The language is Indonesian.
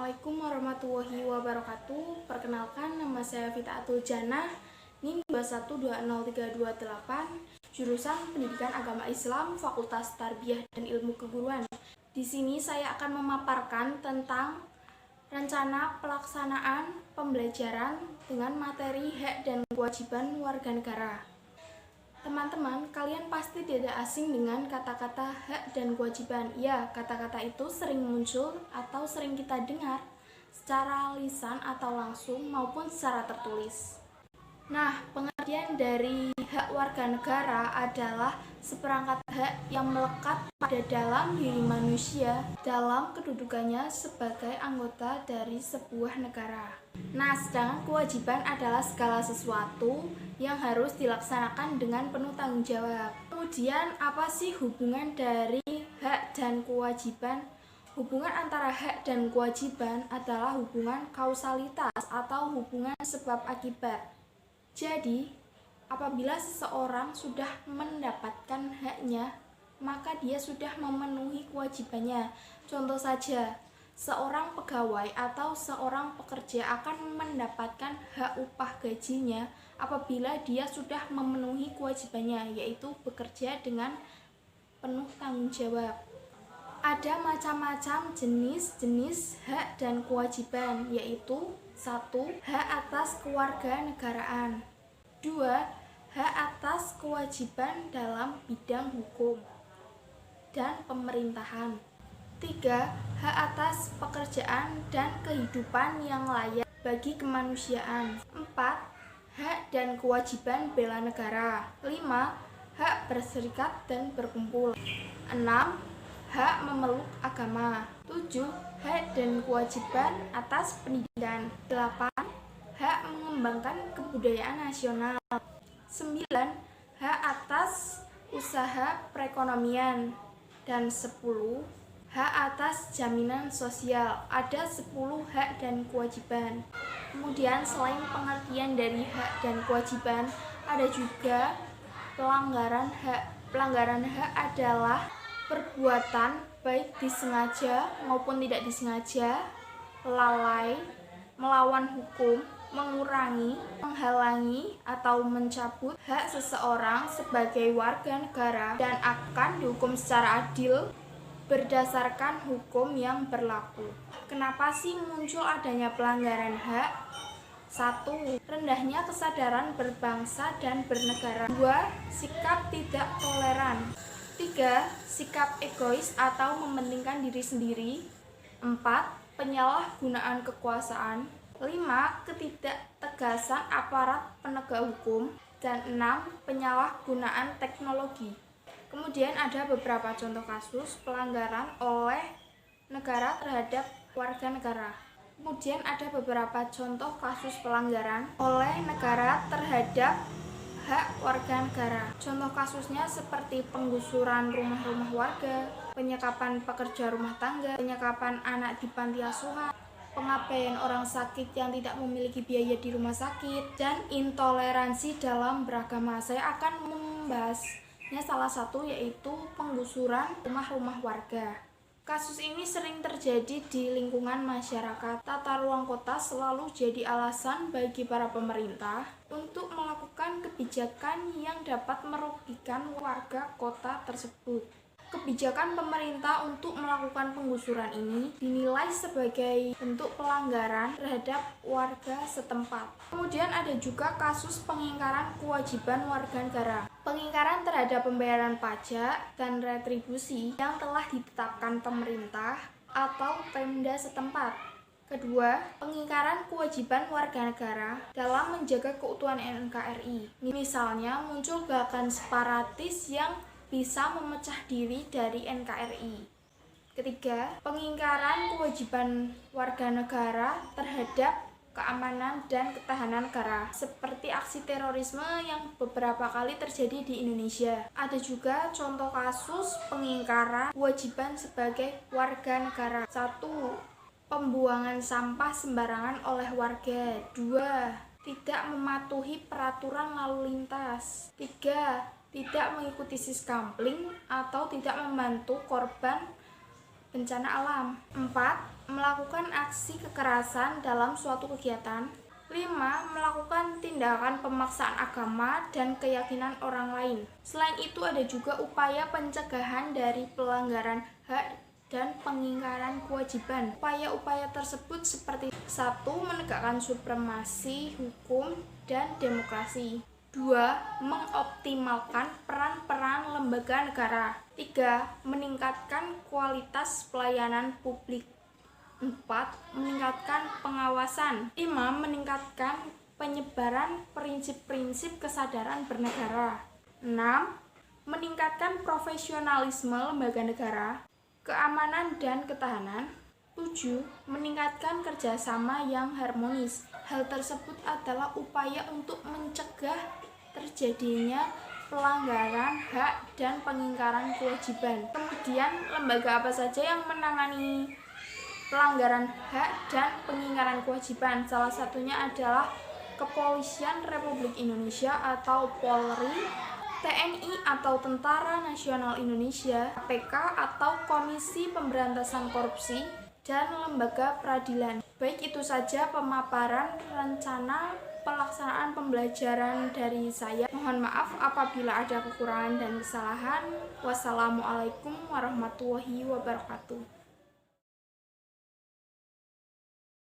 Assalamualaikum warahmatullahi wabarakatuh. Perkenalkan, nama saya Vita Atul Jannah, NIM 2120328, jurusan Pendidikan Agama Islam, Fakultas Tarbiyah dan Ilmu Keguruan. Di sini saya akan memaparkan tentang rencana pelaksanaan pembelajaran dengan materi hak dan kewajiban warga negara. Teman-teman, kalian pasti tidak asing dengan kata-kata hak dan kewajiban. Ya, kata-kata itu sering muncul atau sering kita dengar secara lisan atau langsung maupun secara tertulis. Nah, pengertian dari hak warga negara adalah seperangkat hak yang melekat pada dalam diri manusia dalam kedudukannya sebagai anggota dari sebuah negara. Nah, sedangkan kewajiban adalah segala sesuatu yang harus dilaksanakan dengan penuh tanggung jawab. Kemudian, apa sih hubungan dari hak dan kewajiban? Hubungan antara hak dan kewajiban adalah hubungan kausalitas atau hubungan sebab akibat. Jadi, apabila seseorang sudah mendapatkan haknya, maka dia sudah memenuhi kewajibannya. Contoh saja, seorang pegawai atau seorang pekerja akan mendapatkan hak upah gajinya apabila dia sudah memenuhi kewajibannya, yaitu bekerja dengan penuh tanggung jawab. Ada macam-macam jenis hak dan kewajiban, yaitu 1. Hak atas kewarganegaraan. 2. Hak atas kewajiban dalam bidang hukum dan pemerintahan. 3. Hak atas pekerjaan dan kehidupan yang layak bagi kemanusiaan. 4. Hak dan kewajiban bela negara. 5. Hak berserikat dan berkumpul. 6. Hak memeluk agama. 7. Hak dan kewajiban atas pendidikan. 8. Hak mengembangkan kebudayaan nasional. 9. Hak atas usaha perekonomian. Dan 10. Hak atas jaminan sosial. Ada 10 hak dan kewajiban. Kemudian selain pengertian dari hak dan kewajiban, ada juga pelanggaran hak. Pelanggaran hak adalah perbuatan baik disengaja maupun tidak disengaja, lalai, melawan hukum, mengurangi, menghalangi, atau mencabut hak seseorang sebagai warga negara dan akan dihukum secara adil berdasarkan hukum yang berlaku. Kenapa sih muncul adanya pelanggaran hak? 1. Rendahnya kesadaran berbangsa dan bernegara. 2. Sikap tidak toleran. 3. Sikap egois atau mementingkan diri sendiri. 4. Penyalahgunaan kekuasaan. 5. Ketidaktegasan aparat penegak hukum. Dan 6. Penyalahgunaan teknologi. Kemudian ada beberapa contoh kasus pelanggaran oleh negara terhadap warga negara. Kemudian ada beberapa contoh kasus pelanggaran oleh negara terhadap hak warga negara. Contoh kasusnya seperti penggusuran rumah-rumah warga, penyekapan pekerja rumah tangga, penyekapan anak di panti asuhan, pengabaian orang sakit yang tidak memiliki biaya di rumah sakit, dan intoleransi dalam beragama. Saya akan membahasnya salah satu, yaitu penggusuran rumah-rumah warga. Kasus ini sering terjadi di lingkungan masyarakat. Tata ruang kota selalu jadi alasan bagi para pemerintah untuk melakukan kebijakan yang dapat merugikan warga kota tersebut. Kebijakan pemerintah untuk melakukan penggusuran ini dinilai sebagai bentuk pelanggaran terhadap warga setempat. Kemudian ada juga kasus pengingkaran kewajiban warga negara. Pengingkaran terhadap pembayaran pajak dan retribusi yang telah ditetapkan pemerintah atau Pemda setempat. Kedua, pengingkaran kewajiban warga negara dalam menjaga keutuhan NKRI. Misalnya, muncul gerakan separatis yang bisa memecah diri dari NKRI. Ketiga, pengingkaran kewajiban warga negara terhadap keamanan dan ketahanan negara, seperti aksi terorisme yang beberapa kali terjadi di Indonesia. Ada juga contoh kasus pengingkaran kewajiban sebagai warga negara. 1. Pembuangan sampah sembarangan oleh warga. 2. Tidak mematuhi peraturan lalu lintas. 3. Tidak mengikuti siskampling atau tidak membantu korban bencana alam. 4. melakukan aksi kekerasan dalam suatu kegiatan. 5. Melakukan tindakan pemaksaan agama dan keyakinan orang lain. Selain itu ada juga upaya pencegahan dari pelanggaran hak dan pengingkaran kewajiban. Upaya-upaya tersebut seperti 1. Menegakkan supremasi hukum dan demokrasi. 2. Mengoptimalkan peran-peran lembaga negara. 3. Meningkatkan kualitas pelayanan publik. 4. Meningkatkan pengawasan. 5. Meningkatkan penyebaran prinsip-prinsip kesadaran bernegara. 6. Meningkatkan profesionalisme lembaga negara, keamanan dan ketahanan. 7. Meningkatkan kerjasama yang harmonis. Hal tersebut adalah upaya untuk mencegah terjadinya pelanggaran hak dan pengingkaran kewajiban. Kemudian, lembaga apa saja yang menangani pelanggaran hak dan pengingkaran kewajiban? Salah satunya adalah Kepolisian Republik Indonesia atau Polri, TNI atau Tentara Nasional Indonesia, KPK atau Komisi Pemberantasan Korupsi, dan lembaga peradilan. Baik, itu saja pemaparan rencana pelaksanaan pembelajaran dari saya. Mohon maaf apabila ada kekurangan dan kesalahan. Wassalamualaikum warahmatullahi wabarakatuh.